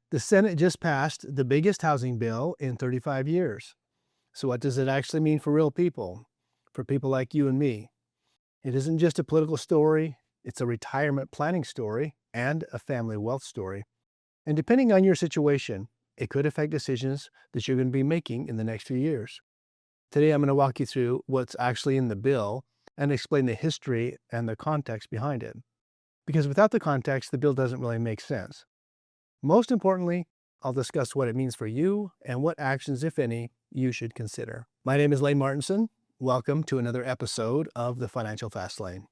The Senate just passed the biggest housing bill in 35 years. So what does it actually mean for real people, for people like you and me? It isn't just a political story, it's a retirement planning story and a family wealth story. And depending on your situation, it could affect decisions that you're going to be making in the next few years. Today, I'm going to walk you through what's actually in the bill and explain the history and the context behind it. Because without the context, the bill doesn't really make sense. Most importantly, I'll discuss what it means for you and what actions, if any, you should consider. My name is Lane Martinson. Welcome to another episode of the Financial Fast Lane.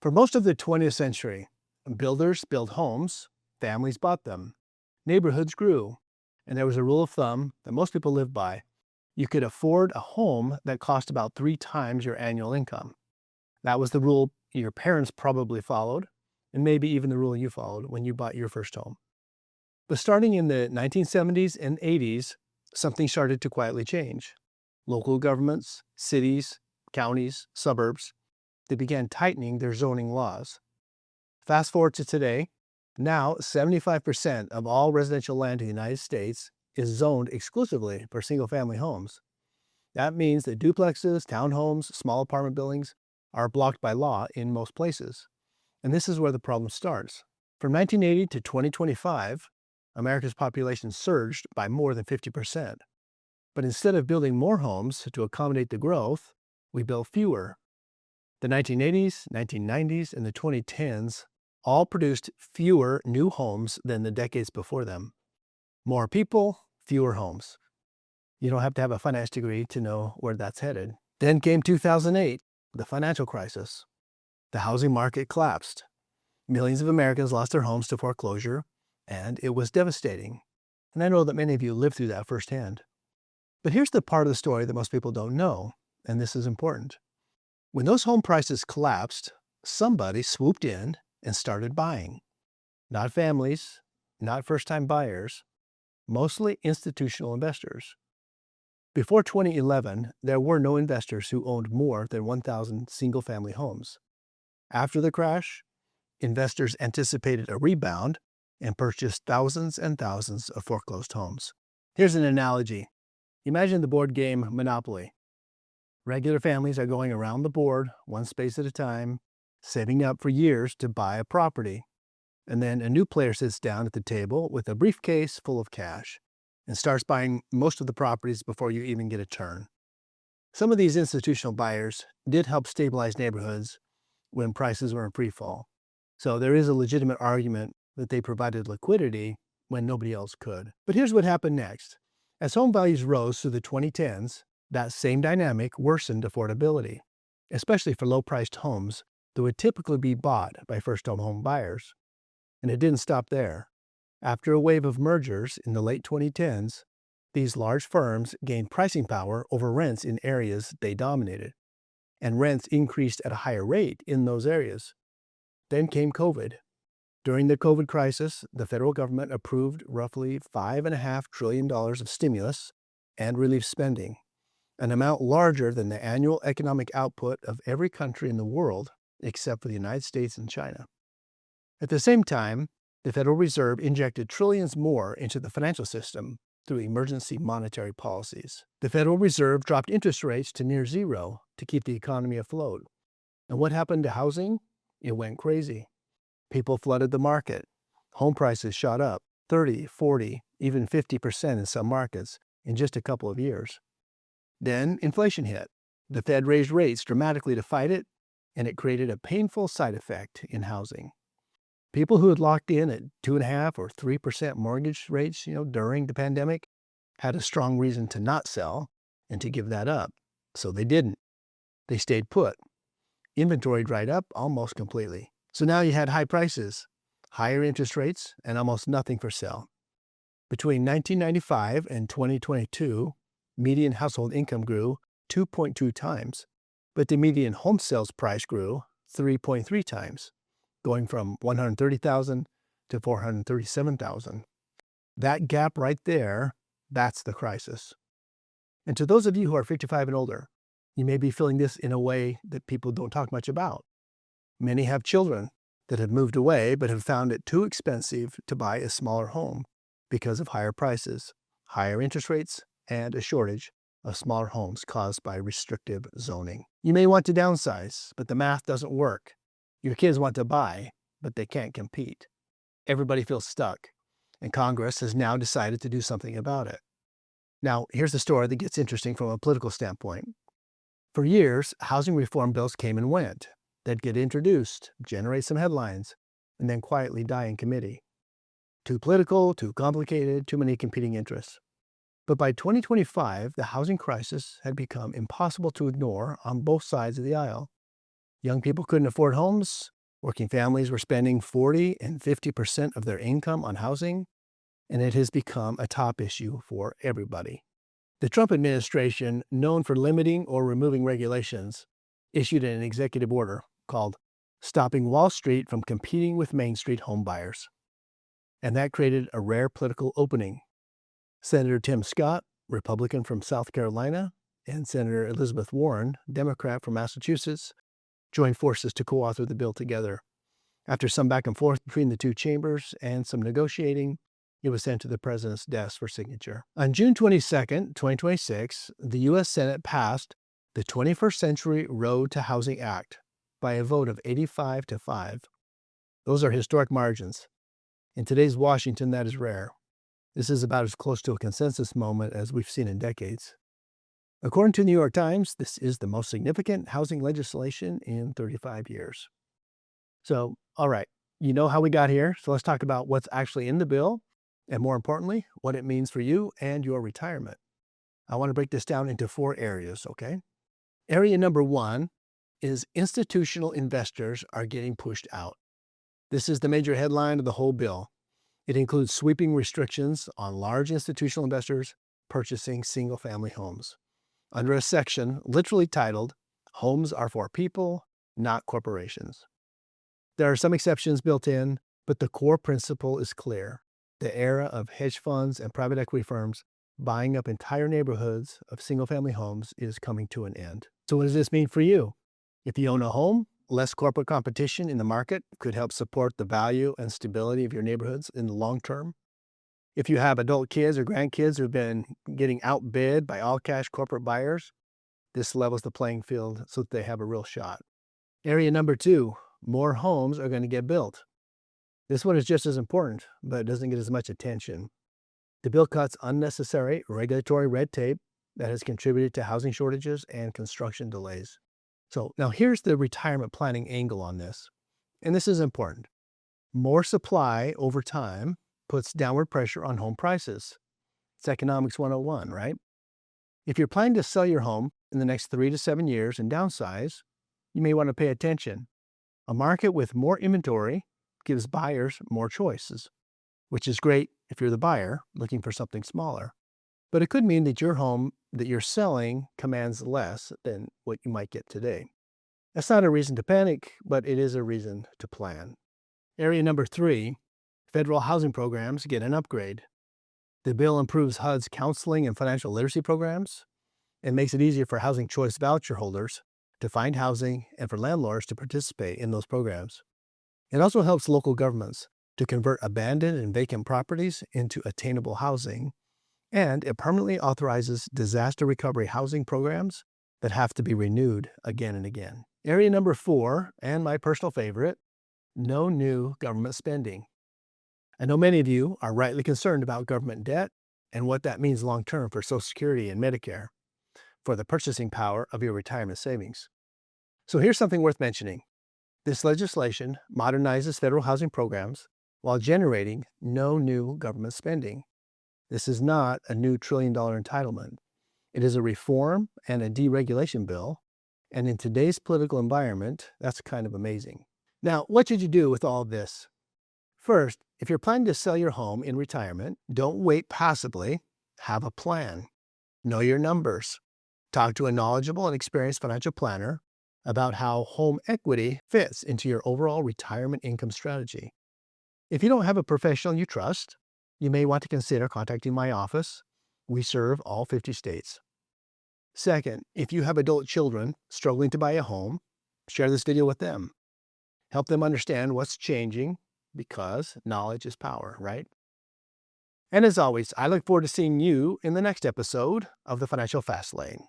For most of the 20th century, builders built homes, families bought them, neighborhoods grew, and there was a rule of thumb that most people lived by. You could afford a home that cost about 3 times your annual income. That was the rule your parents probably followed, and maybe even the rule you followed when you bought your first home. But starting in the 1970s and 80s, something started to quietly change. Local governments, cities, counties, suburbs, they began tightening their zoning laws. Fast forward to today, now 75% of all residential land in the United States is zoned exclusively for single-family homes. That means that duplexes, townhomes, small apartment buildings are blocked by law in most places. And this is where the problem starts. From 1980 to 2025, America's population surged by more than 50%. But instead of building more homes to accommodate the growth, we built fewer. The 1980s, 1990s, and the 2010s all produced fewer new homes than the decades before them. More people, fewer homes. You don't have to have a finance degree to know where that's headed. Then came 2008, the financial crisis. The housing market collapsed. Millions of Americans lost their homes to foreclosure, and it was devastating. And I know that many of you lived through that firsthand. But here's the part of the story that most people don't know, and this is important. When those home prices collapsed, somebody swooped in and started buying. Not families, not first-time buyers, mostly institutional investors. Before 2011, there were no investors who owned more than 1,000 single-family homes. After the crash, investors anticipated a rebound and purchased thousands and thousands of foreclosed homes. Here's an analogy. Imagine the board game Monopoly. Regular families are going around the board, one space at a time, saving up for years to buy a property. And then a new player sits down at the table with a briefcase full of cash and starts buying most of the properties before you even get a turn. Some of these institutional buyers did help stabilize neighborhoods when prices were in free fall. So there is a legitimate argument that they provided liquidity when nobody else could. But here's what happened next. As home values rose through the 2010s, that same dynamic worsened affordability, especially for low-priced homes that would typically be bought by first-time home buyers. And it didn't stop there. After a wave of mergers in the late 2010s, these large firms gained pricing power over rents in areas they dominated, and rents increased at a higher rate in those areas. Then came COVID. During the COVID crisis, the federal government approved roughly $5.5 trillion of stimulus and relief spending, an amount larger than the annual economic output of every country in the world except for the United States and China. At the same time, the Federal Reserve injected trillions more into the financial system through emergency monetary policies. The Federal Reserve dropped interest rates to near zero to keep the economy afloat. And what happened to housing? It went crazy. People flooded the market. Home prices shot up 30, 40, even 50% in some markets in just a couple of years. Then inflation hit. The Fed raised rates dramatically to fight it, and it created a painful side effect in housing. People who had locked in at 2.5 or 3% mortgage rates, during the pandemic, had a strong reason to not sell and to give that up. So they didn't. They stayed put. Inventory dried up almost completely. So now you had high prices, higher interest rates, and almost nothing for sale. Between 1995 and 2022, median household income grew 2.2 times, but the median home sales price grew 3.3 times, going from $130,000 to $437,000. That gap right there, that's the crisis. And to those of you who are 55 and older, you may be feeling this in a way that people don't talk much about. Many have children that have moved away but have found it too expensive to buy a smaller home. because of higher prices, higher interest rates, and a shortage of smaller homes caused by restrictive zoning. You may want to downsize, but the math doesn't work. Your kids want to buy, but they can't compete. Everybody feels stuck, and Congress has now decided to do something about it. Now, here's the story that gets interesting from a political standpoint. For years, housing reform bills came and went. They'd get introduced, generate some headlines, and then quietly die in committee. Too political, too complicated, too many competing interests. But by 2025, the housing crisis had become impossible to ignore on both sides of the aisle. Young people couldn't afford homes. Working families were spending 40 and 50% of their income on housing, and it has become a top issue for everybody. The Trump administration, known for limiting or removing regulations, issued an executive order called Stopping Wall Street from Competing with Main Street Homebuyers. And that created a rare political opening. Senator Tim Scott, Republican from South Carolina, and Senator Elizabeth Warren, Democrat from Massachusetts, joined forces to co-author the bill together. After some back and forth between the two chambers and some negotiating, it was sent to the president's desk for signature. On June 22, 2026, the U.S. Senate passed the 21st Century Road to Housing Act by a vote of 85 to 5. Those are historic margins. In today's Washington, that is rare. This is about as close to a consensus moment as we've seen in decades. According to the New York Times, this is the most significant housing legislation in 35 years. So, all right, you know how we got here, so let's talk about what's actually in the bill, and more importantly, what it means for you and your retirement. I want to break this down into 4 areas, okay? Area number 1 is institutional investors are getting pushed out. This is the major headline of the whole bill. It includes sweeping restrictions on large institutional investors purchasing single-family homes, under a section literally titled, Homes are for people, not corporations. There are some exceptions built in, but the core principle is clear. The era of hedge funds and private equity firms buying up entire neighborhoods of single-family homes is coming to an end. So what does this mean for you? If you own a home, less corporate competition in the market could help support the value and stability of your neighborhoods in the long term. If you have adult kids or grandkids who've been getting outbid by all-cash corporate buyers, this levels the playing field so that they have a real shot. Area number 2, more homes are going to get built. This one is just as important, but it doesn't get as much attention. The bill cuts unnecessary regulatory red tape that has contributed to housing shortages and construction delays. So now here's the retirement planning angle on this, and this is important. More supply over time puts downward pressure on home prices. It's economics 101, right? If you're planning to sell your home in the next 3 to 7 years and downsize, you may want to pay attention. A market with more inventory gives buyers more choices, which is great if you're the buyer looking for something smaller. But it could mean that your home that you're selling commands less than what you might get today. That's not a reason to panic, but it is a reason to plan. Area number 3, federal housing programs get an upgrade. The bill improves HUD's counseling and financial literacy programs and makes it easier for housing choice voucher holders to find housing and for landlords to participate in those programs. It also helps local governments to convert abandoned and vacant properties into attainable housing, and it permanently authorizes disaster recovery housing programs that have to be renewed again and again. Area number 4, and my personal favorite, no new government spending. I know many of you are rightly concerned about government debt and what that means long-term for Social Security and Medicare, for the purchasing power of your retirement savings. So here's something worth mentioning. This legislation modernizes federal housing programs while generating no new government spending. This is not a new trillion-dollar entitlement. It is a reform and a deregulation bill, and in today's political environment, that's kind of amazing. Now, what should you do with all of this? First, if you're planning to sell your home in retirement, don't wait passively. Have a plan. Know your numbers. Talk to a knowledgeable and experienced financial planner about how home equity fits into your overall retirement income strategy. If you don't have a professional you trust, you may want to consider contacting my office. We serve all 50 states. Second, if you have adult children struggling to buy a home, share this video with them. Help them understand what's changing, because knowledge is power, right? And as always, I look forward to seeing you in the next episode of the Financial Fast Lane.